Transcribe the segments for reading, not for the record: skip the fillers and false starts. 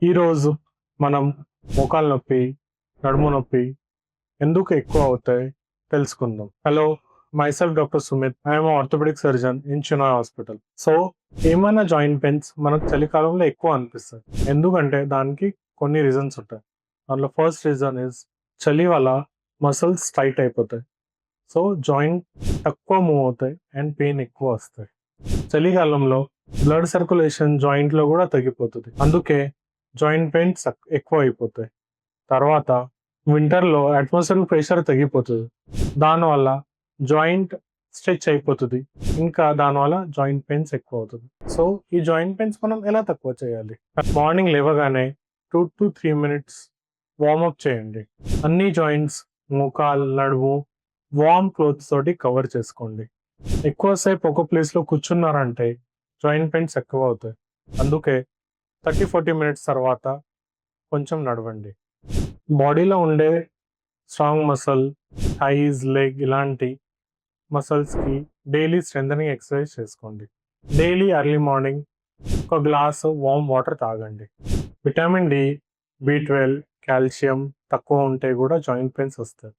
ఈరోజు మనం మోకాలు నొప్పి, నడుము నొప్పి ఎందుకు ఎక్కువ అవుతాయి తెలుసుకుందాం. Hello, myself Dr. Sumit. I am an orthopedic surgeon in Chennai Hospital. So ఏమైనా జాయింట్ పెయిన్స్ మనకు చలికాలంలో ఎక్కువ అనిపిస్తాయి. ఎందుకంటే దానికి కొన్ని రీజన్స్ ఉంటాయి. దాంట్లో ఫస్ట్ రీజన్ ఇస్ చలి వల్ల మసిల్స్ టైట్ అయిపోతాయి. సో జాయింట్ తక్కువ మూవ్ అవుతాయి అండ్ పెయిన్ ఎక్కువ వస్తాయి. చలికాలంలో బ్లడ్ సర్క్యులేషన్ జాయింట్లో కూడా తగ్గిపోతుంది. అందుకే జాయింట్ పెయిన్స్ ఎక్కువ అయిపోతాయి. తర్వాత వింటర్లో అట్మాస్ఫియర్ ప్రెషర్ తగ్గిపోతుంది. దానివల్ల జాయింట్ స్ట్రెచ్ అయిపోతుంది. ఇంకా దానివల్ల జాయింట్ పెయిన్స్ ఎక్కువ అవుతుంది. సో ఈ జాయింట్ పెయిన్స్ మనం ఎలా తక్కువ చేయాలి? మార్నింగ్ లేవగానే 2 to 3 మినిట్స్ వార్మప్ చేయండి. అన్ని జాయింట్స్, మోకాలు, నడుము వార్మ్ క్లోత్స్ తోటి కవర్ చేసుకోండి. ఎక్కువసేపు ఒక ప్లేస్లో కూర్చున్నారంటే జాయింట్ పెయిన్స్ ఎక్కువ అవుతాయి. అందుకే 30-40 మినిట్స్ తర్వాత కొంచెం నడవండి. బాడీలో ఉండే స్ట్రాంగ్ మసిల్, థైస్, లెగ్ ఇలాంటి మసిల్స్కి డైలీ స్ట్రెంథనింగ్ ఎక్సర్సైజ్ చేసుకోండి. డైలీ ఎర్లీ మార్నింగ్ ఒక గ్లాసు వామ్ వాటర్ తాగండి. విటమిన్ డి, B12, కాల్షియం తక్కువ ఉంటే కూడా జాయింట్ పెయిన్స్ వస్తాయి.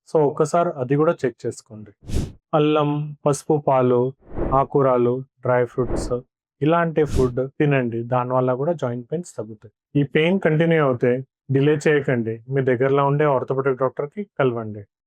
సో ఒక్కసారి అది కూడా చెక్ చేసుకోండి. అల్లం, పసుపు పాలు, ఆకుకూరలు, డ్రై ఫ్రూట్స్ ఇలాంటి ఫుడ్ తినండి. దానివల్ల కూడా జాయింట్ పెయిన్స్ తగ్గుతాయి. ఈ పెయిన్ కంటిన్యూ అవుతే డిలే చేయకండి. మీ దగ్గరలో ఉండే ఆర్థోపెడిక్ డాక్టర్కి కలవండి.